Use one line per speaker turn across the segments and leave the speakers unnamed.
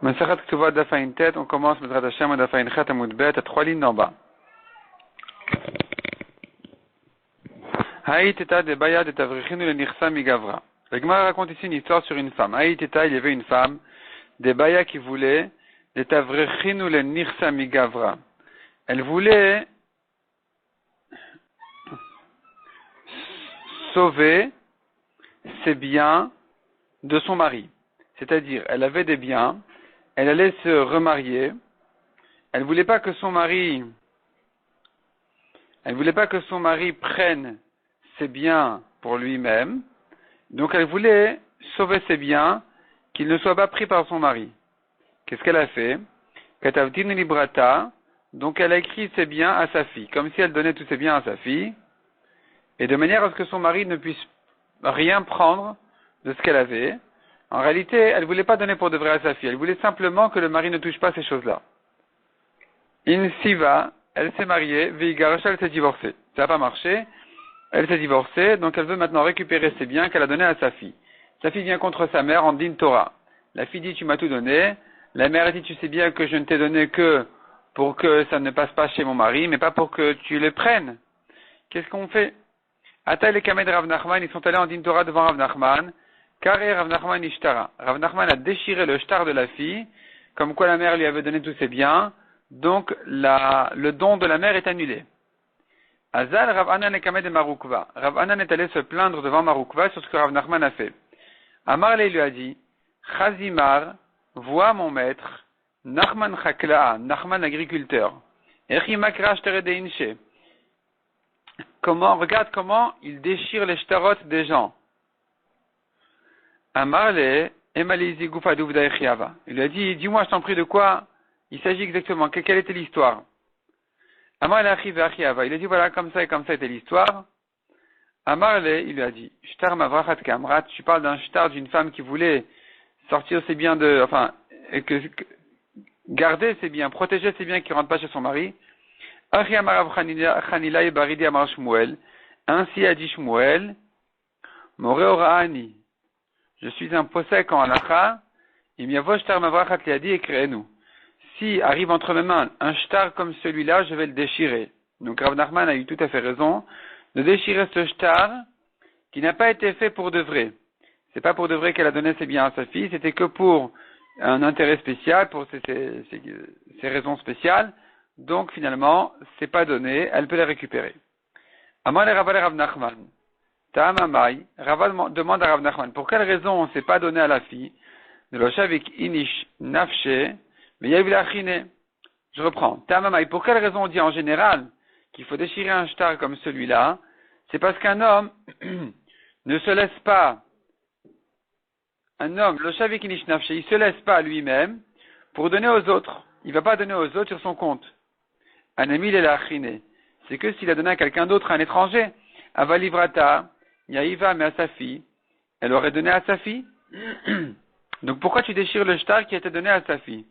Masachat Ktuvot Daf Ayin Tet, on commence Bezrat Hashem Daf Ayin Chet Amud Bet à 3 lignes d'en bas. Haït Eta de Baya de Tavrechinu le Nirsa Migavra. Le Gemara raconte ici une histoire sur une femme. Haït Eta, il y avait une femme, de Baya qui voulait de Tavrechinu le Nirsa Migavra. Elle voulait sauver ses biens de son mari. C'est-à-dire, elle avait des biens, elle allait se remarier, elle voulait pas que son mari prenne ses biens pour lui-même, donc elle voulait sauver ses biens, qu'ils ne soient pas pris par son mari. Qu'est-ce qu'elle a fait? Katavtin librata, donc elle a écrit ses biens à sa fille, comme si elle donnait tous ses biens à sa fille, et de manière à ce que son mari ne puisse rien prendre de ce qu'elle avait. En réalité, elle ne voulait pas donner pour de vrai à sa fille. Elle voulait simplement que le mari ne touche pas ces choses-là. In Siva, elle s'est mariée, Veigarasha, elle s'est divorcée. Ça n'a pas marché. Elle s'est divorcée, donc elle veut maintenant récupérer ses biens qu'elle a donnés à sa fille. Sa fille vient contre sa mère en din Torah. La fille dit, tu m'as tout donné. La mère dit, tu sais bien que je ne t'ai donné que pour que ça ne passe pas chez mon mari, mais pas pour que tu les prennes. Qu'est-ce qu'on fait? Ataï les Kamed Rav Nachman, ils sont allés en din Torah devant Rav Nachman. Karé Rav Nachman ishtara. Rav Nachman a déchiré le shtar de la fille, comme quoi la mère lui avait donné tous ses biens, donc le don de la mère est annulé. Azal Rav Anan et Kamed et Marukva. Rav Anan est allé se plaindre devant Marukva sur ce que Rav Nachman a fait. Amarle lui a dit, Chazimar, vois mon maître, Nachman Chakla, Nachman agriculteur. Echimakra shtere de inche. Regarde comment il déchire les shtarot des gens. Amarle, Emalizi Gufadou Daechiava. Il lui a dit, dis-moi, je t'en prie, de quoi il s'agit exactement, quelle était l'histoire? Amarle Achiva Achiava. Il a dit, voilà, comme ça et comme ça était l'histoire. Amarle, il lui a dit, Shtar Mavrachat Kamrat, tu parles d'un shtar d'une femme qui voulait sortir ses biens garder ses biens, protéger ses biens qui ne rentrent pas chez son mari. Achi Amarav Chanila et Baridi Amar Shmuel. Ainsi a dit Shmuel, More Oraani. Je suis un possèque en halacha, et miavo shtar mavrachat liadi ekreenu. Si arrive entre mes mains un shtar comme celui-là, je vais le déchirer. Donc Rav Nachman a eu tout à fait raison de déchirer ce shtar qui n'a pas été fait pour de vrai. C'est pas pour de vrai qu'elle a donné ses biens à sa fille, c'était que pour un intérêt spécial, pour ses raisons spéciales. Donc finalement, c'est pas donné, elle peut les récupérer. Amar le Rav Nachman. Ta'amamai, Rava demande à Rav Nachman, pour quelle raison on ne s'est pas donné à la fille de l'oshavik inish nafshe, mais yavilachine. Je reprends. Ta'amamai, pour quelle raison on dit en général qu'il faut déchirer un shtar comme celui-là? C'est parce qu'un homme ne se laisse pas, l'oshavik inish nafshe, il se laisse pas lui-même pour donner aux autres. Il va pas donner aux autres sur son compte. Anamil et l'achine. C'est que s'il a donné à quelqu'un d'autre, à un étranger, avalivrata, Yaïva, mais à sa fille, elle aurait donné à sa fille. Donc pourquoi tu déchires le shtar qui a été donné à sa fille?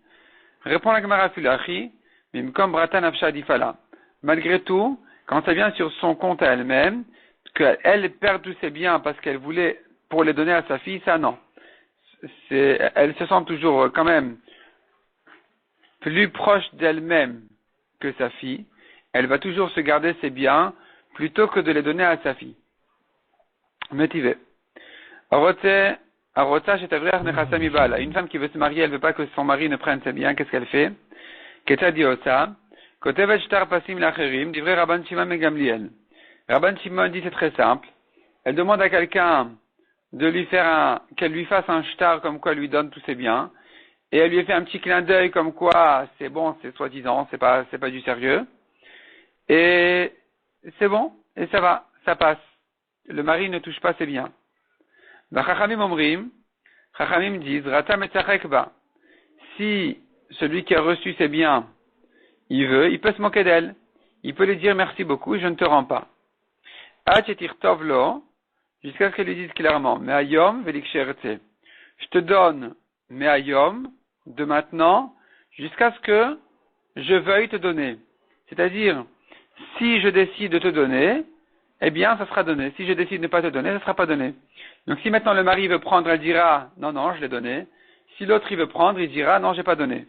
Répond la Gemara Fulachi, Mimkom Brata Nafsha Difala. Malgré tout, quand ça vient sur son compte à elle-même, qu'elle perd tous ses biens parce qu'elle voulait pour les donner à sa fille, ça non. Elle se sent toujours quand même plus proche d'elle-même que sa fille. Elle va toujours se garder ses biens plutôt que de les donner à sa fille. Motivé. Une femme qui veut se marier, elle veut pas que son mari ne prenne ses biens, qu'est-ce qu'elle fait? Rabban Shimon dit c'est très simple. Elle demande à quelqu'un qu'elle lui fasse un shtar comme quoi elle lui donne tous ses biens, et elle lui fait un petit clin d'œil comme quoi c'est bon, c'est soi-disant, c'est pas du sérieux, et c'est bon, et ça va, ça passe. Le mari ne touche pas ses biens. Chachamim disent, Ratam et Tzachekba. Si celui qui a reçu ses biens, il peut se moquer d'elle. Il peut lui dire merci beaucoup, je ne te rends pas. Tovlo, jusqu'à ce qu'elle lui dise clairement, Me'ayom velik sheretse. Je te donne Me'ayom, de maintenant, jusqu'à ce que je veuille te donner. C'est-à-dire, si je décide de te donner, eh bien, ça sera donné. Si je décide de ne pas te donner, ça ne sera pas donné. Donc, si maintenant le mari veut prendre, elle dira, non, je l'ai donné. Si l'autre il veut prendre, il dira non, j'ai pas donné.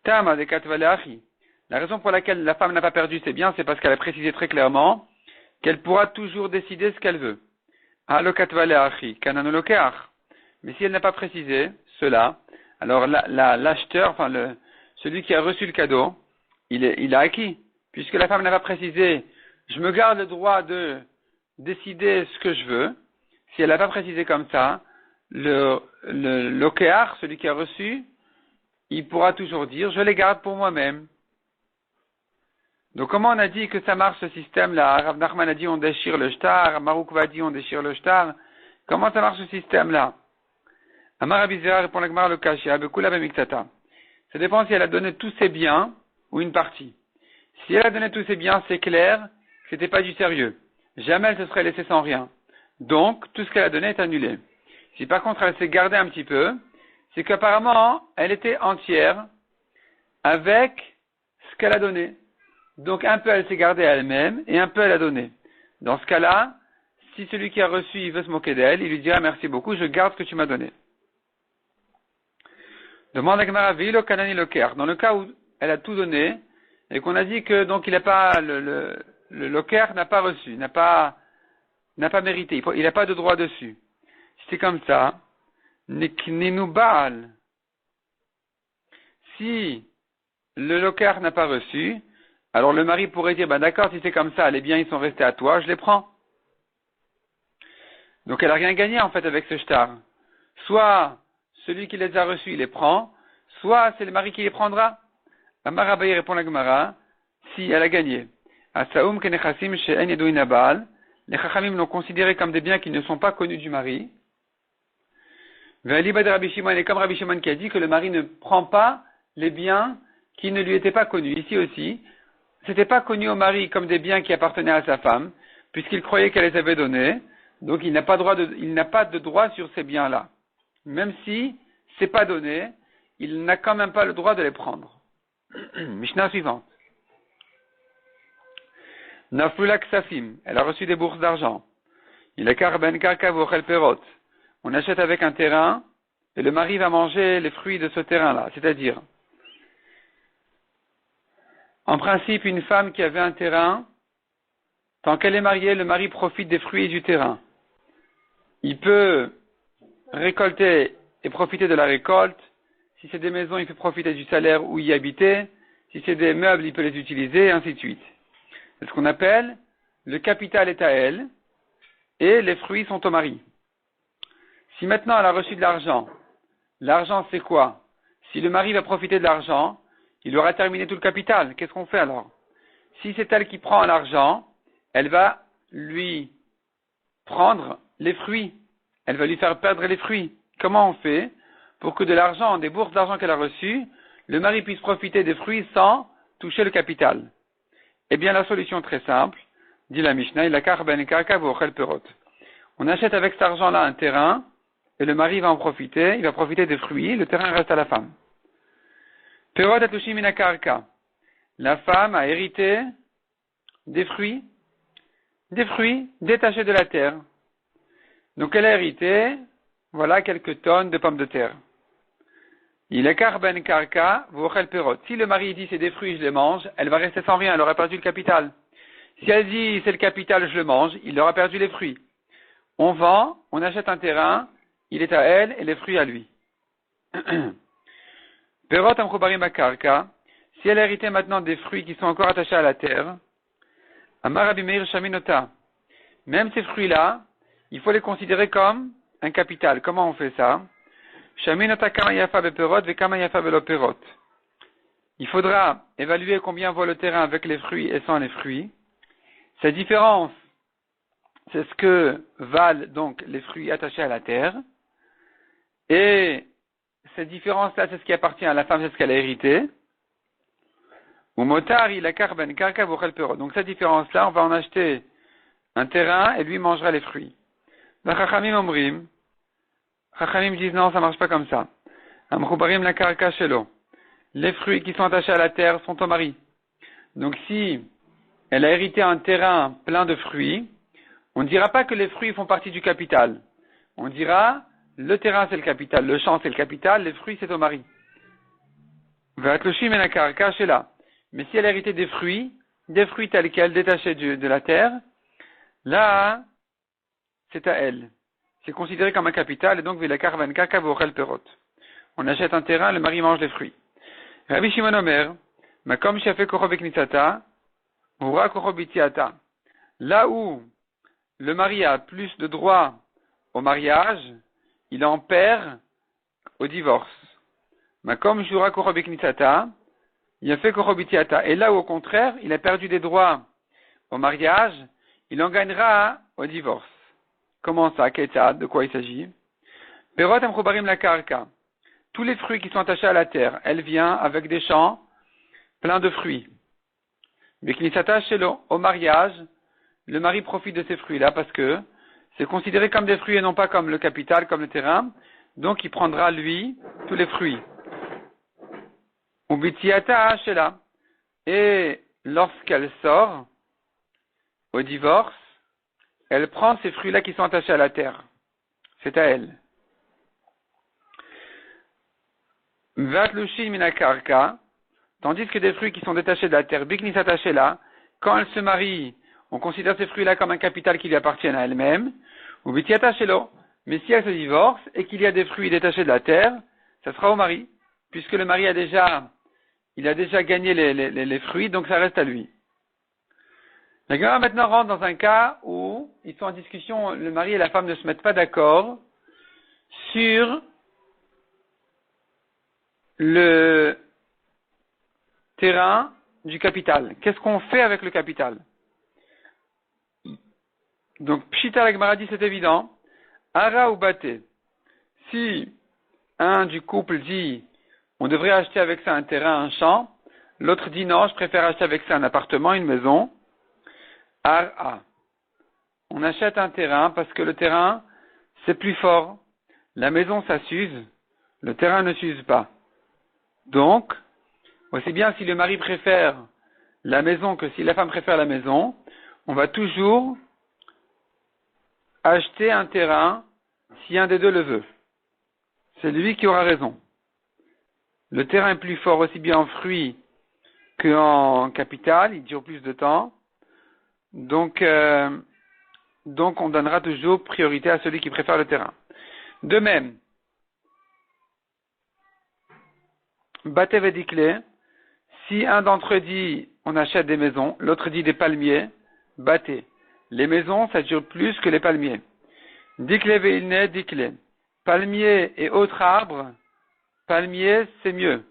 Tama de katvaleachi. La raison pour laquelle la femme n'a pas perdu ses biens, c'est parce qu'elle a précisé très clairement qu'elle pourra toujours décider ce qu'elle veut. Alo katvaleachi, kananolokeach. Mais si elle n'a pas précisé cela, alors l'acheteur, enfin celui qui a reçu le cadeau, il a acquis. Puisque la femme n'a pas précisé, je me garde le droit de décider ce que je veux. Si elle n'a pas précisé comme ça, l'okéar, celui qui a reçu, il pourra toujours dire, je les garde pour moi-même. Donc comment on a dit que ça marche ce système-là? Rav Nachman a dit on déchire le shtar, Marouk va dire on déchire le shtar. Comment ça marche ce système-là? Amar Abizera répond la Gemara le Kashia, Bekula Bemiktata. Ça dépend si elle a donné tous ses biens ou une partie. Si elle a donné tous ses biens, c'est clair que c'était pas du sérieux. Jamais elle se serait laissée sans rien. Donc, tout ce qu'elle a donné est annulé. Si par contre elle s'est gardée un petit peu, c'est qu'apparemment, elle était entière avec ce qu'elle a donné. Donc, un peu elle s'est gardée elle-même et un peu elle a donné. Dans ce cas-là, si celui qui a reçu, il veut se moquer d'elle, il lui dira merci beaucoup, je garde ce que tu m'as donné. Demande à Gemara Veilo Kanani Loker. Dans le cas où elle a tout donné, et qu'on a dit que donc il n'a pas le Loker n'a pas reçu, n'a pas mérité, il n'a pas de droit dessus. Si c'est comme ça, Nikninu Baal. Si le Loker n'a pas reçu, alors le mari pourrait dire, d'accord, si c'est comme ça, les biens ils sont restés à toi, je les prends. Donc elle n'a rien gagné en fait avec ce shtar. Soit celui qui les a reçus, il les prend, soit c'est le mari qui les prendra. Amar Abaye répond la Gemara, si elle a gagné. Asaoum kenechassim she'en yeduin Baal. Les chachamim l'ont considéré comme des biens qui ne sont pas connus du mari. Ve'alibad Rabbi Shimon, et comme Rabbi Shimon qui a dit que le mari ne prend pas les biens qui ne lui étaient pas connus. Ici aussi, c'était pas connu au mari comme des biens qui appartenaient à sa femme, puisqu'il croyait qu'elle les avait donnés. Donc il n'a pas de droit sur ces biens-là. Même si c'est pas donné, il n'a quand même pas le droit de les prendre. Mishnah suivante. Nafula Ksafim, elle a reçu des bourses d'argent. Il a karben karka vochel perot. On achète avec un terrain et le mari va manger les fruits de ce terrain-là. C'est-à-dire, en principe, une femme qui avait un terrain, tant qu'elle est mariée, le mari profite des fruits du terrain. Il peut récolter et profiter de la récolte. Si c'est des maisons, il peut profiter du salaire où y habiter. Si c'est des meubles, il peut les utiliser, et ainsi de suite. C'est ce qu'on appelle le capital est à elle et les fruits sont au mari. Si maintenant elle a reçu de l'argent, l'argent c'est quoi? Si le mari va profiter de l'argent, il aura terminé tout le capital. Qu'est-ce qu'on fait alors? Si c'est elle qui prend l'argent, elle va lui prendre les fruits. Elle va lui faire perdre les fruits. Comment on fait pour que de l'argent, des bourses d'argent qu'elle a reçues, le mari puisse profiter des fruits sans toucher le capital? Eh bien, la solution très simple, dit la Mishnah, il a karben karka vochel perot. On achète avec cet argent-là un terrain, et le mari va en profiter, il va profiter des fruits, le terrain reste à la femme. Perot atushim mina karka. La femme a hérité des fruits détachés de la terre. Donc elle a hérité, voilà, quelques tonnes de pommes de terre. Il est karben karka, vochel perot. Si le mari dit c'est des fruits, je les mange, elle va rester sans rien, elle aura perdu le capital. Si elle dit c'est le capital, je le mange, il aura perdu les fruits. On vend, on achète un terrain, il est à elle et les fruits à lui. Perot amchubarim karka. Si elle a hérité maintenant des fruits qui sont encore attachés à la terre, Amar Rabbi Meir shaminota. Même ces fruits-là, il faut les considérer comme un capital. Comment on fait ça? Il faudra évaluer combien vaut le terrain avec les fruits et sans les fruits. Cette différence, c'est ce que valent donc les fruits attachés à la terre. Et cette différence-là, c'est ce qui appartient à la femme, c'est ce qu'elle a hérité. Ou motar, il a karben, karka, vochel perot. Donc cette différence-là, on va en acheter un terrain et lui mangera les fruits. Chachamim omrim. Chachamim disent non, ça marche pas comme ça. Amchubarim la karka shelo. Les fruits qui sont attachés à la terre sont au mari. Donc si elle a hérité un terrain plein de fruits, on ne dira pas que les fruits font partie du capital. On dira le terrain c'est le capital, le champ c'est le capital, les fruits c'est au mari. Vatloshim et la karka chez là. Mais si elle a hérité des fruits tels quels, détachés de la terre, là, c'est à elle. C'est considéré comme un capital, et donc vilakar van kaka vorel perot. On achète un terrain, le mari mange les fruits. Rabbi Shimon Omer, makom shafé korobek nitsata, vura korobitiata. Là où le mari a plus de droits au mariage, il en perd au divorce. Makom jura korobek nitsata, il a fait korobitiata. Et là où au contraire, il a perdu des droits au mariage, il en gagnera au divorce. Comment ça, Ketzad, de quoi il s'agit? Perot amchobarim la karka. Tous les fruits qui sont attachés à la terre, elle vient avec des champs pleins de fruits. Mais qu'il s'attache au mariage, le mari profite de ces fruits-là parce que c'est considéré comme des fruits et non pas comme le capital, comme le terrain. Donc il prendra, lui, tous les fruits. Ubitiata shela. Et lorsqu'elle sort au divorce, elle prend ces fruits-là qui sont attachés à la terre. C'est à elle. Vatlushi minakarka, tandis que des fruits qui sont détachés de la terre, bikni s'attachés là, quand elle se marie, on considère ces fruits-là comme un capital qui lui appartient à elle-même, ou bitiata shelo. Mais si elle se divorce et qu'il y a des fruits détachés de la terre, ça sera au mari, puisque le mari a déjà gagné les fruits, donc ça reste à lui. La Gemara maintenant rentre dans un cas où ils sont en discussion, le mari et la femme ne se mettent pas d'accord sur le terrain du capital. Qu'est-ce qu'on fait avec le capital? Donc, Pshita la Gemara dit c'est évident. Ara ou Baté. Si un du couple dit on devrait acheter avec ça un terrain, un champ, l'autre dit non, je préfère acheter avec ça un appartement, une maison. Ara. On achète un terrain parce que le terrain, c'est plus fort. La maison, ça s'use. Le terrain ne s'use pas. Donc, aussi bien si le mari préfère la maison que si la femme préfère la maison, on va toujours acheter un terrain si un des deux le veut. C'est lui qui aura raison. Le terrain est plus fort aussi bien en fruits qu'en capital, il dure plus de temps. Donc on donnera toujours priorité à celui qui préfère le terrain. De même, Batev et Dikle, si un d'entre eux dit on achète des maisons, l'autre dit des palmiers, Baté. Les maisons, ça dure plus que les palmiers. Dikle veilne, Dikle. Palmiers et autres arbres, palmiers, c'est mieux.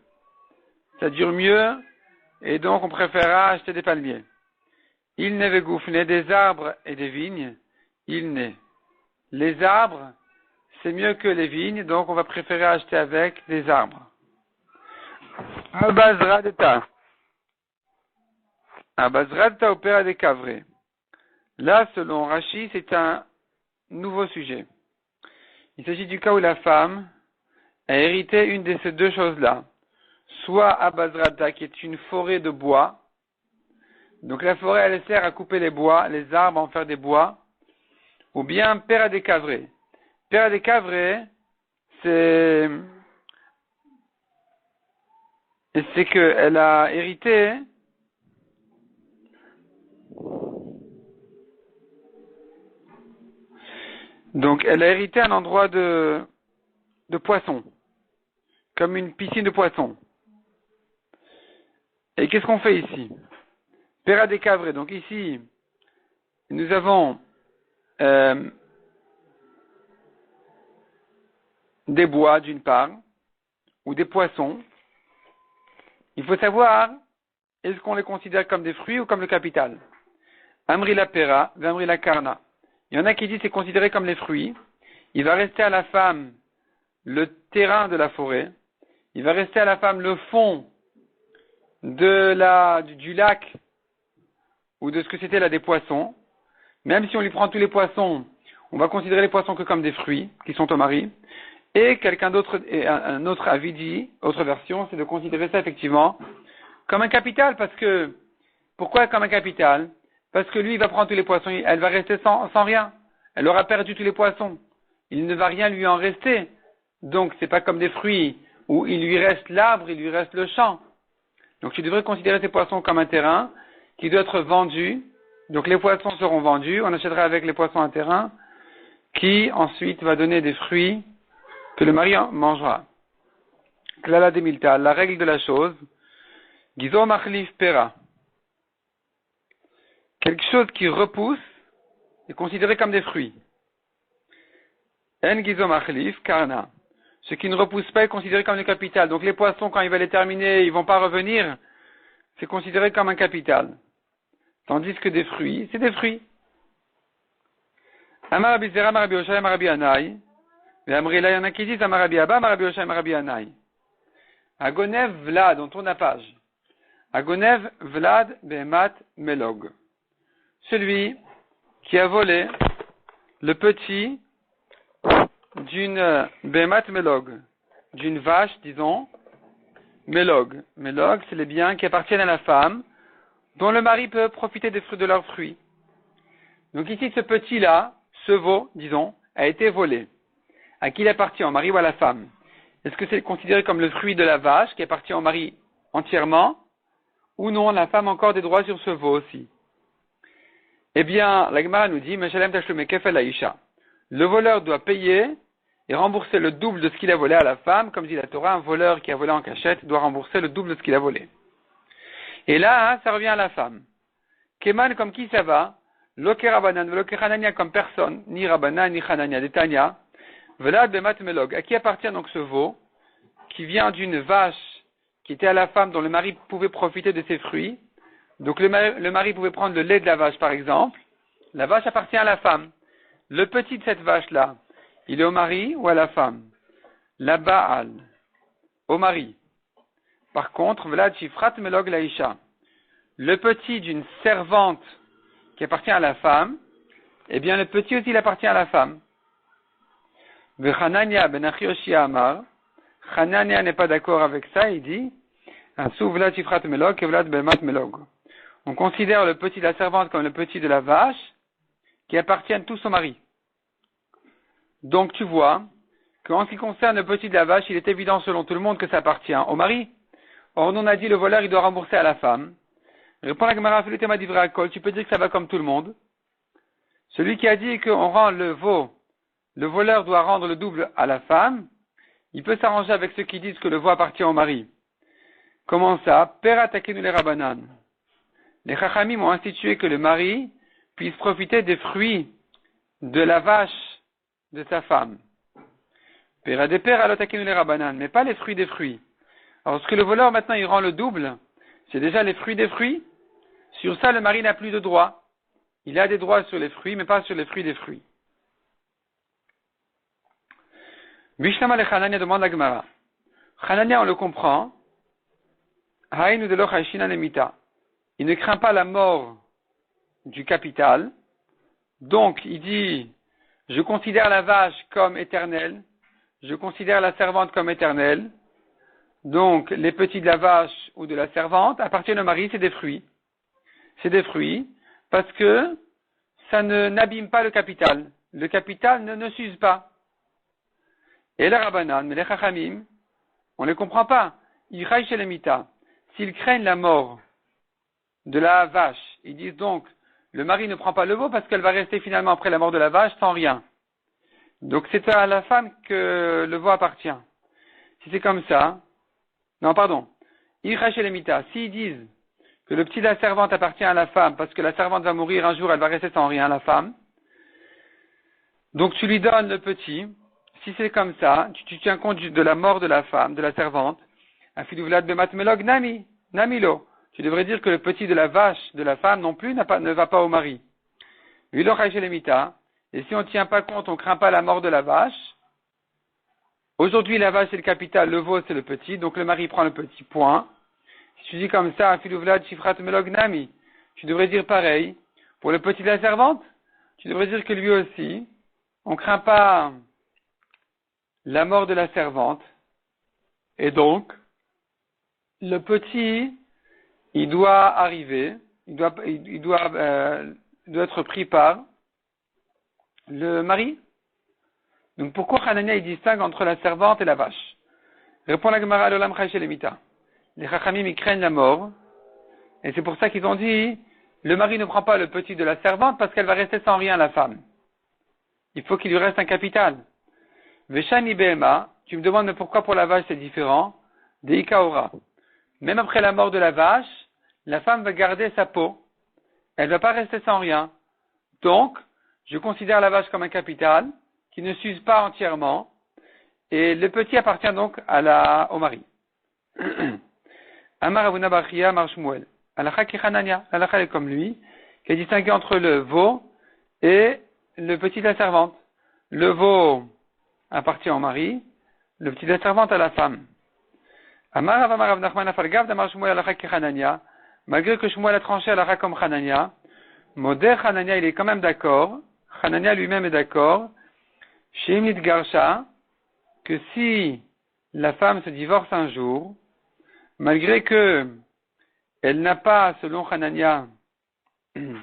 Ça dure mieux, et donc on préférera acheter des palmiers. Il ne vegoufne des arbres et des vignes, il n'est. Les arbres, c'est mieux que les vignes, donc on va préférer acheter avec des arbres. Abazradeta. Abazradeta opéra des cavrés. Là, selon Rashi, c'est un nouveau sujet. Il s'agit du cas où la femme a hérité une de ces deux choses-là. Soit Abazradeta, qui est une forêt de bois. Donc la forêt, elle sert à couper les bois, les arbres, à en faire des bois. Ou bien Pera des cavrés. Pera des cavrés, c'est qu'elle a hérité donc elle a hérité un endroit de poissons, comme une piscine de poissons. Et qu'est-ce qu'on fait ici? Pera des cavrés. Donc ici, nous avons des bois d'une part, ou des poissons. Il faut savoir, est-ce qu'on les considère comme des fruits ou comme le capital? Amri la pera, amri la karna. Il y en a qui disent que c'est considéré comme les fruits. Il va rester à la femme le terrain de la forêt. Il va rester à la femme le fond du lac ou de ce que c'était là des poissons. Même si on lui prend tous les poissons, on va considérer les poissons que comme des fruits qui sont au mari. Et quelqu'un d'autre, un autre avis dit, autre version, c'est de considérer ça effectivement comme un capital, parce que, pourquoi comme un capital? Parce que lui, il va prendre tous les poissons, elle va rester sans rien. Elle aura perdu tous les poissons. il ne va rien lui en rester. Donc, c'est pas comme des fruits où il lui reste l'arbre, il lui reste le champ. Donc, tu devrais considérer ces poissons comme un terrain qui doit être vendu. Donc, les poissons seront vendus. On achètera avec les poissons un terrain qui, ensuite, va donner des fruits que le mari mangera. Klala de Milta, la règle de la chose. Gizo machlif pera. Quelque chose qui repousse est considéré comme des fruits. En gizo machlif karna. Ce qui ne repousse pas est considéré comme le capital. Donc les poissons, quand il va les terminer, ils vont pas revenir. C'est considéré comme un capital. Tandis que des fruits, c'est des fruits. Amar Rabbi Zera, Amar Rabbi Yoshai, Amar Rabbi Anai. Mais Amrila, il y en a qui disent Amar Rabbi Abba, Amar Rabbi Yoshai, Amar Rabbi Anai. Agonev Vlad, on tourne la page. Agonev Vlad Behemat Melog. Celui qui a volé le petit d'une Behemat Melog, d'une vache, disons, Melog. Melog, c'est les biens qui appartiennent à la femme, dont le mari peut profiter des fruits de leurs fruits. Donc ici, ce petit-là, ce veau, disons, a été volé. À qui il appartient, au mari ou à la femme? Est-ce que c'est considéré comme le fruit de la vache qui appartient au mari entièrement? Ou non, la femme a encore des droits sur ce veau aussi? Eh bien, la Gemara nous dit, Meshalem Tashlume Kefel Aisha. Le voleur doit payer et rembourser le double de ce qu'il a volé à la femme. Comme dit la Torah, un voleur qui a volé en cachette doit rembourser le double de ce qu'il a volé. Et là, hein, ça revient à la femme. Keman, comme qui ça va? Loke Rabanan, Loke Hanania, comme personne, ni Rabanan, ni Hanania, des Tanya. Velad Bemat Melog. À qui appartient donc ce veau, qui vient d'une vache qui était à la femme dont le mari pouvait profiter de ses fruits? Donc le mari pouvait prendre le lait de la vache, par exemple. La vache appartient à la femme. Le petit de cette vache-là, il est au mari ou à la femme? La Baal, au mari. Par contre, Vlad Shifrat Melog Laisha. Le petit d'une servante qui appartient à la femme, eh bien le petit aussi il appartient à la femme. Vechanania ben Achioshi Amar. Hanania n'est pas d'accord avec ça, il dit Asou Vlad Shifrat Melog et Vlad Bemat Melog. On considère le petit de la servante comme le petit de la vache qui appartiennent tous au mari. Donc tu vois qu'en ce qui concerne le petit de la vache, il est évident selon tout le monde que ça appartient au mari. Or, on a dit le voleur, il doit rembourser à la femme. Répond la Gemara, tu peux dire que ça va comme tout le monde. Celui qui a dit qu'on rend le voleur doit rendre le double à la femme, il peut s'arranger avec ceux qui disent que le veau appartient au mari. Comment ça? Peratakenu les rabanan. Les chachamim ont institué que le mari puisse profiter des fruits de la vache de sa femme. Peradeper alotakenu les rabanan, mais pas les fruits des fruits. Alors, ce que le voleur maintenant il rend le double, c'est déjà les fruits des fruits. Sur ça, le mari n'a plus de droit. Il a des droits sur les fruits, mais pas sur les fruits des fruits. Bishlama le Hanania demande à Gemara. Hanania, on le comprend. Haïnu de l'Ochaishina Nemita. Il ne craint pas la mort du capital. Donc, il dit, je considère la vache comme éternelle. Je considère la servante comme éternelle. Donc, les petits de la vache ou de la servante appartiennent au mari, c'est des fruits. C'est des fruits parce que ça n'abîme pas le capital. Le capital ne s'use pas. Et les Rabbanan, mais les Chachamim, on ne les comprend pas. Ils raillent chez les Mita. S'ils craignent la mort de la vache, ils disent donc, le mari ne prend pas le veau parce qu'elle va rester finalement après la mort de la vache sans rien. Donc c'est à la femme que le veau appartient. Si c'est comme ça, non, pardon. Ils raillent chez les Mita. S'ils disent que le petit de la servante appartient à la femme parce que la servante va mourir un jour, elle va rester sans rien, la femme. Donc tu lui donnes le petit. Si c'est comme ça, tu tiens compte de la mort de la femme, de la servante. Afiduvlad bemat melog namilo. Tu devrais dire que le petit de la vache, de la femme non plus, ne va pas au mari. Et si on ne tient pas compte, on ne craint pas la mort de la vache. Aujourd'hui, la vache c'est le capital, le veau c'est le petit, donc le mari prend le petit point. Si tu dis comme ça, Afiduvlad shifrat melog nami, tu devrais dire pareil. Pour le petit de la servante, tu devrais dire que lui aussi, on ne craint pas la mort de la servante. Et donc, le petit, il doit arriver, il doit être pris par le mari. Donc pourquoi Hanania il distingue entre la servante et la vache? Répond la Gemara l'Olam Chai Shelemita. Les Chachamim ils craignent la mort, et c'est pour ça qu'ils ont dit le mari ne prend pas le petit de la servante parce qu'elle va rester sans rien, la femme. Il faut qu'il lui reste un capital. Veshani Behema, tu me demandes pourquoi pour la vache c'est différent. Deikaora. Même après la mort de la vache, la femme va garder sa peau. Elle ne va pas rester sans rien. Donc, je considère la vache comme un capital qui ne s'use pas entièrement. Et le petit appartient donc au mari. Amar Avuna Bachia Mar Shmuel. Alakha ki Hanania. Alakha est comme lui, qui est distingué entre le veau et le petit de la servante. Le veau appartient au mari, le petit de la servante à la femme. Amar Avamar Rav Nachman Afalgav d'Amar Shmuel Alakha ki Hanania. Malgré que Shmuel a tranché Alakha comme Hanania, Modeh Hanania il est quand même d'accord. Hanania lui-même est d'accord. Chez Imit Garsha, que si la femme se divorce un jour, malgré que elle n'a pas, selon Hanania, je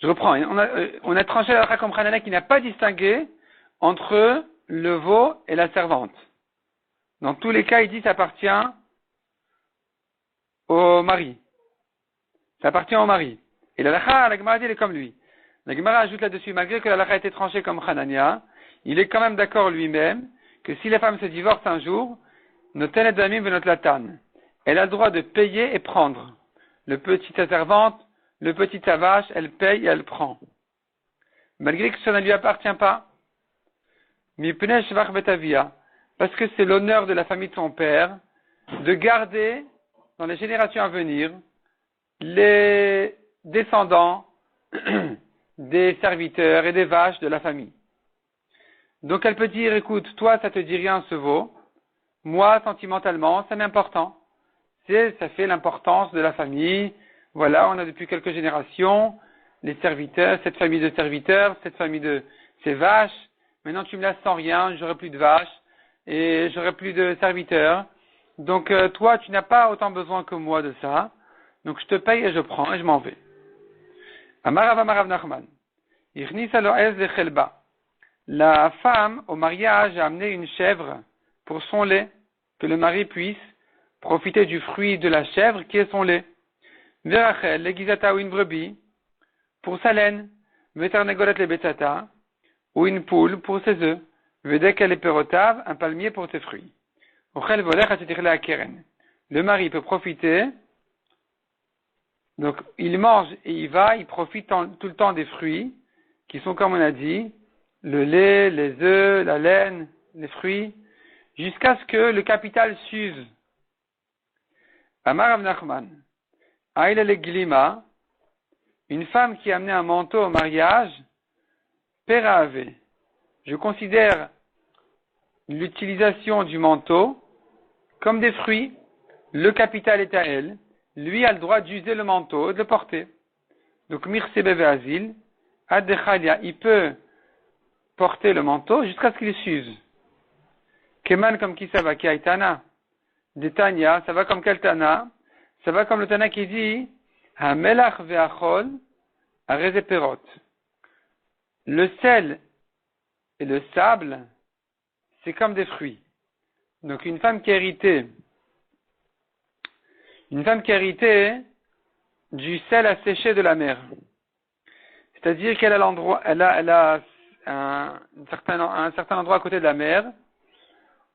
reprends, on a tranché la halakha comme Hanania qui n'a pas distingué entre le veau et la servante. Dans tous les cas, il dit ça appartient au mari. Ça appartient au mari. Et la Gemara dit, elle est comme lui. La Gemara ajoute là-dessus, malgré que la halakha a été tranchée comme Hanania, il est quand même d'accord lui-même que si la femme se divorce un jour, notenet damim venot latan, elle a le droit de payer et prendre. Le petit sa servante, le petit sa vache, elle paye et elle prend. Malgré que ça ne lui appartient pas. Mipnei shvach betavia, parce que c'est l'honneur de la famille de son père de garder dans les générations à venir les descendants des serviteurs et des vaches de la famille. Donc elle peut dire, écoute, toi ça te dit rien ce veau, moi sentimentalement c'est important. Ça fait l'importance de la famille, voilà, on a depuis quelques générations, les serviteurs, cette famille de serviteurs, cette famille de ces vaches, maintenant tu me laisses sans rien, j'aurai plus de vaches, et j'aurai plus de serviteurs, donc toi tu n'as pas autant besoin que moi de ça, donc je te paye et je prends et je m'en vais. Amarav Amarav Nachman, Irnisa lo ez lechelba. La femme, au mariage, a amené une chèvre pour son lait, que le mari puisse profiter du fruit de la chèvre qui est son lait. Verachel, legizata ou une brebis, pour sa laine. Veternegolet le betzata, ou une poule pour ses œufs. Vedekel et perotav, un palmier pour ses fruits. Ochel volech atetirle à keren. Le mari peut profiter, donc il mange et il profite tout le temps des fruits, qui sont comme on a dit, le lait, les œufs, la laine, les fruits, jusqu'à ce que le capital s'use. Amar Rav Nachman, Aïla le glima, une femme qui a amené un manteau au mariage, perave. Je considère l'utilisation du manteau comme des fruits. Le capital est à elle. Lui a le droit d'user le manteau et de le porter. Donc mirsebe ve'azil, addechalia, il peut porter le manteau jusqu'à ce qu'il s'use. Keman comme qui ça va, qui aitana. Des Tanya, ça va comme quel Tana? Ça va comme le Tana qui dit Hamelach ve'achol arezeperot. Le sel et le sable, c'est comme des fruits. Donc une femme qui a hérité du sel à sécher de la mer. C'est-à-dire qu'elle a l'endroit, elle a un certain endroit à côté de la mer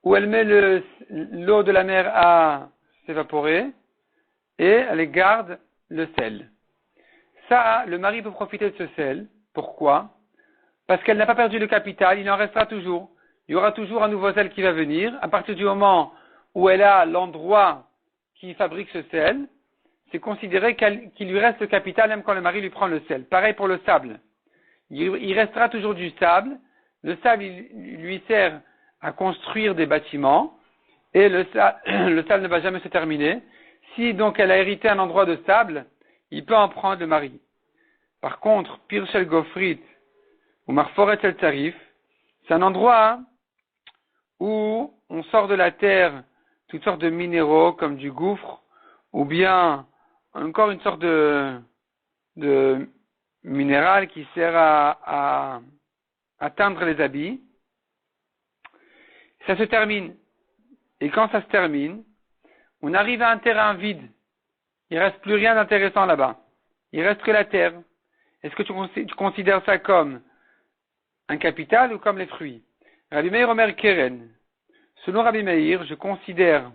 où elle met l'eau de la mer à s'évaporer et elle garde le sel. Ça, le mari peut profiter de ce sel. Pourquoi? Parce qu'elle n'a pas perdu le capital, il en restera toujours. Il y aura toujours un nouveau sel qui va venir. À partir du moment où elle a l'endroit qui fabrique ce sel, c'est considéré qu'il lui reste le capital même quand le mari lui prend le sel. Pareil pour le sable. Il restera toujours du sable. Le sable, il lui sert à construire des bâtiments et le sable ne va jamais se terminer. Si donc elle a hérité un endroit de sable, il peut en prendre le mari. Par contre, Pirchel Gofrit ou Marforet El Tarif, c'est un endroit où on sort de la terre toutes sortes de minéraux comme du gouffre ou bien encore une sorte de minéral qui sert à à teindre les habits, ça se termine. Et quand ça se termine, on arrive à un terrain vide. Il ne reste plus rien d'intéressant là-bas. Il reste que la terre. Est-ce que tu considères ça comme un capital ou comme les fruits? Rabbi Meir Omer Keren. Selon Rabbi Meir, je considère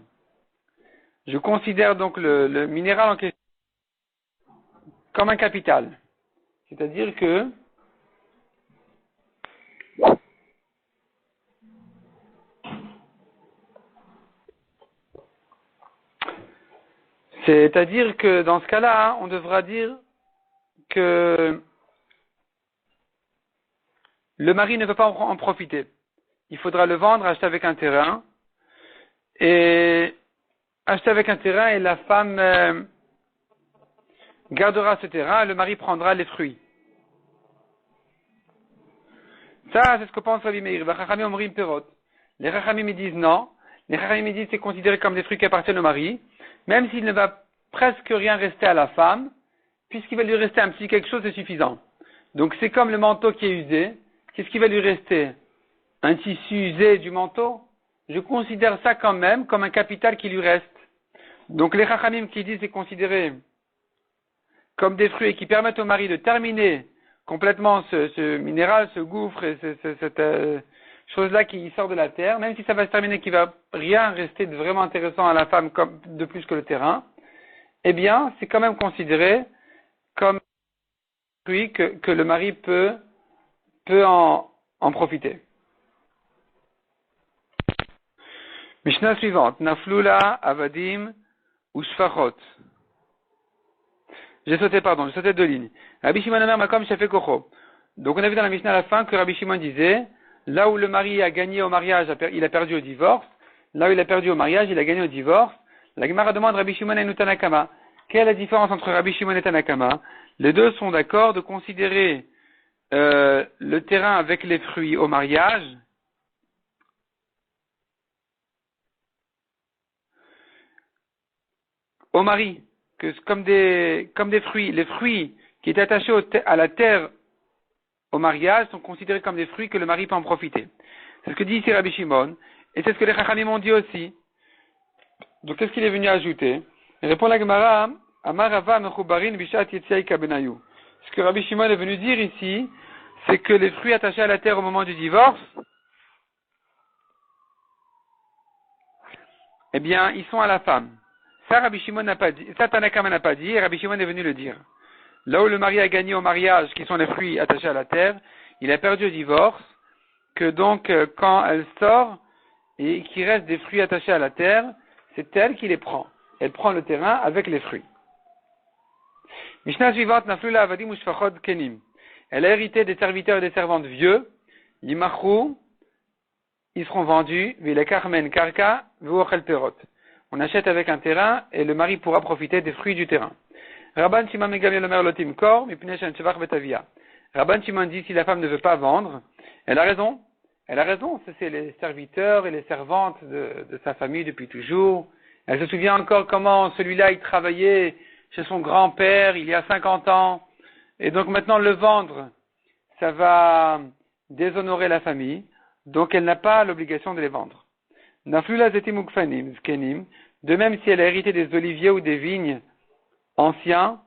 donc le minéral en question comme un capital. C'est-à-dire que dans ce cas-là, on devra dire que le mari ne peut pas en profiter. Il faudra le vendre, acheter avec un terrain, et la femme gardera ce terrain, et le mari prendra les fruits. Ça, c'est ce que pense Rabbi Meir. Les Chachamim disent non. Les Chachamim disent c'est considéré comme des fruits qui appartiennent au mari, même s'il ne va presque rien rester à la femme, puisqu'il va lui rester un petit quelque chose, c'est suffisant. Donc c'est comme le manteau qui est usé. Qu'est-ce qui va lui rester? Un tissu usé du manteau? Je considère ça quand même comme un capital qui lui reste. Donc les Chachamim qui disent c'est considéré comme des fruits qui permettent au mari de terminer complètement ce minéral, ce gouffre et cette chose-là qui sort de la terre, même si ça va se terminer, qu'il va rien rester de vraiment intéressant à la femme comme de plus que le terrain, eh bien, c'est quand même considéré comme un fruit que le mari peut en profiter. Mishnah suivante. Naflula, Avadim, ou Shfachot. J'ai sauté 2 lignes. Rabbi Shimon Omer Makom Shafek Kocho. Donc on a vu dans la Mishnah à la fin que Rabbi Shimon disait, là où le mari a gagné au mariage, il a perdu au divorce. Là où il a perdu au mariage, il a gagné au divorce. La Gemara demande Rabbi Shimon et Tanakama. Quelle est la différence entre Rabbi Shimon et Tanakama? Les deux sont d'accord de considérer le terrain avec les fruits au mariage au mari, que comme des fruits. Les fruits qui étaient attachés à la terre au mariage sont considérés comme des fruits que le mari peut en profiter. C'est ce que dit ici Rabbi Shimon, et c'est ce que les Chachamim ont dit aussi. Donc qu'est-ce qu'il est venu ajouter? Il répond la Gemara, Amar Rava mechubarin bishat yetziaika benayu. Ce que Rabbi Shimon est venu dire ici, c'est que les fruits attachés à la terre au moment du divorce, eh bien, ils sont à la femme. Ça, Rabbi Shimon n'a pas dit, ça, Tanakama n'a pas dit, et Rabbi Shimon est venu le dire. Là où le mari a gagné au mariage, qui sont les fruits attachés à la terre, il a perdu au divorce, que donc, quand elle sort, et qu'il reste des fruits attachés à la terre, c'est elle qui les prend. Elle prend le terrain avec les fruits. Mishnah suivante, Naflula Avadim Ushfachot Kenim. Elle a hérité des serviteurs et des servantes vieux, Yimachou, ils seront vendus, Vilekarmen Karka, Vuochel Perot. On achète avec un terrain et le mari pourra profiter des fruits du terrain. Rabban Shimon Megamel Omer Lotim Kor, Mipnei Shen Shevach Betavia. Rabban Shimon dit si la femme ne veut pas vendre, elle a raison. Elle a raison, c'est les serviteurs et les servantes de sa famille depuis toujours. Elle se souvient encore comment celui-là il travaillait chez son grand-père il y a 50 ans. Et donc maintenant le vendre, ça va déshonorer la famille. Donc elle n'a pas l'obligation de les vendre. Naflula zetim ukfanim zkenim. De même si elle a hérité des oliviers ou des vignes anciens,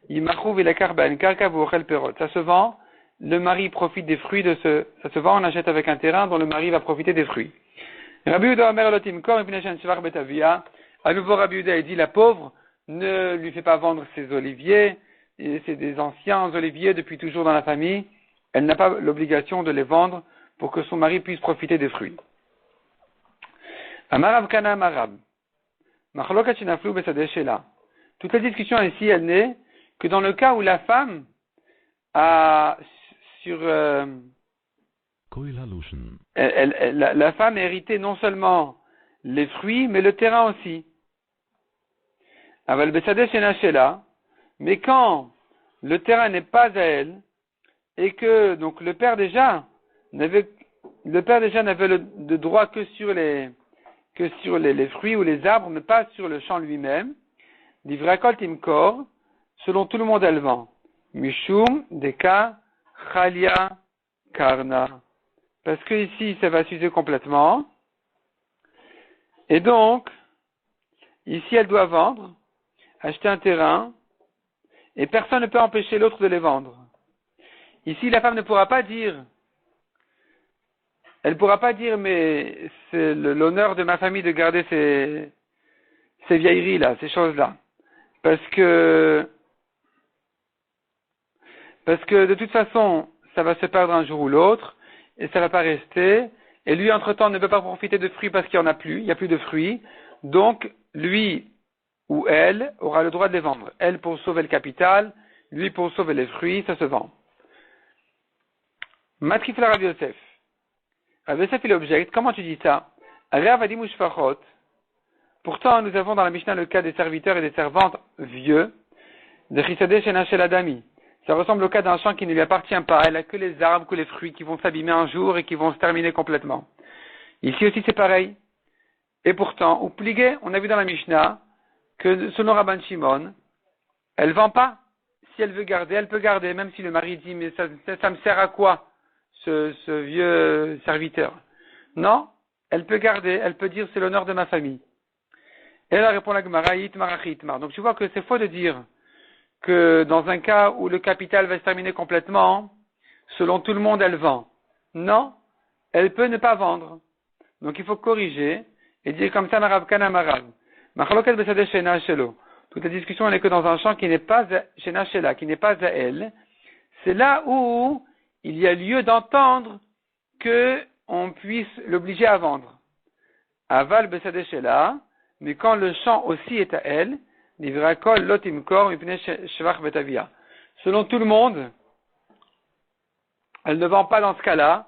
imachou velakarban karka vuochel perot. Ça se vend. Le mari profite des fruits ça se vend, on achète avec un terrain dont le mari va profiter des fruits. Rabbi Yehuda Omer Lotim Kor Mipnei Shen Shevach Betavia. À nouveau Rabbi Yehuda dit la pauvre ne lui fait pas vendre ses oliviers, et c'est des anciens oliviers depuis toujours dans la famille. Elle n'a pas l'obligation de les vendre pour que son mari puisse profiter des fruits. Amarav Kana Amarab. Machlokat Shenaflu Besadeh Shela. Toute la discussion ici, elle n'est que dans le cas où la femme a la femme a hérité non seulement les fruits, mais le terrain aussi. Aval Besadeh Shena Shela. Mais quand le terrain n'est pas à elle, et que donc le père déjà n'avait le droit que sur les fruits ou les arbres, mais pas sur le champ lui-même. Livrakol timkor, selon tout le monde elle vend. Mishum deka chalia karna. parce que ici, ça va s'user complètement. Et donc, ici, elle doit vendre, acheter un terrain, et personne ne peut empêcher l'autre de les vendre. Ici, la femme ne pourra pas dire, elle ne pourra pas dire, mais c'est l'honneur de ma famille de garder ces vieilleries-là, ces choses-là. Parce que de toute façon, ça va se perdre un jour ou l'autre, et ça va pas rester, et lui, entre-temps, ne peut pas profiter de fruits parce qu'il n'y en a plus, il n'y a plus de fruits, donc, lui ou elle aura le droit de les vendre. Elle pour sauver le capital, lui pour sauver les fruits, ça se vend. Matrifla Rav Yosef. Rav Yosef, il objecte, comment tu dis ça? Pourtant, nous avons dans la Mishnah le cas des serviteurs et des servantes vieux, de Chisadeh Shenachel Adami. Ça ressemble au cas d'un champ qui ne lui appartient pas. Elle a que les arbres, que les fruits qui vont s'abîmer un jour et qui vont se terminer complètement. Ici aussi, c'est pareil. Et pourtant, ou pligué, on a vu dans la Mishnah que selon Rabban Shimon, elle vend pas. Si elle veut garder, elle peut garder, même si le mari dit, mais ça me sert à quoi, ce vieux serviteur? Non, elle peut garder, elle peut dire, c'est l'honneur de ma famille. Et elle répond la Gemara, Yitmar Yitmar. Donc tu vois que c'est faux de dire que dans un cas où le capital va se terminer complètement, selon tout le monde, elle vend. Non, elle peut ne pas vendre. Donc il faut corriger et dire comme ça, Marav Kana Marav. Machaloket Besade Shena Shelo. Toute la discussion, elle est que dans un champ qui n'est pas Shena Shela, qui n'est pas à elle. C'est là où il y a lieu d'entendre qu'on puisse l'obliger à vendre. Aval Besade Shela, mais quand le champ aussi est à elle, selon tout le monde, elle ne vend pas dans ce cas-là,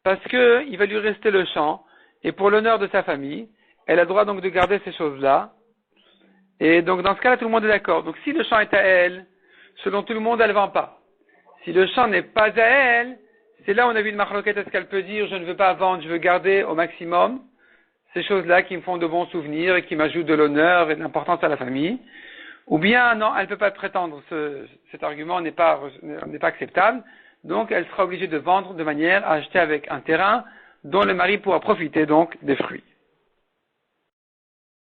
parce que il va lui rester le champ, et pour l'honneur de sa famille, elle a le droit donc de garder ces choses-là. Et donc dans ce cas-là, tout le monde est d'accord. Donc si le champ est à elle, selon tout le monde, elle ne vend pas. Si le champ n'est pas à elle, c'est là où on a vu une marloquette, est-ce qu'elle peut dire, je ne veux pas vendre, je veux garder au maximum ces choses-là qui me font de bons souvenirs et qui m'ajoutent de l'honneur et de l'importance à la famille. Ou bien, non, elle ne peut pas prétendre, cet argument n'est pas acceptable, donc elle sera obligée de vendre de manière à acheter avec un terrain dont le mari pourra profiter donc des fruits.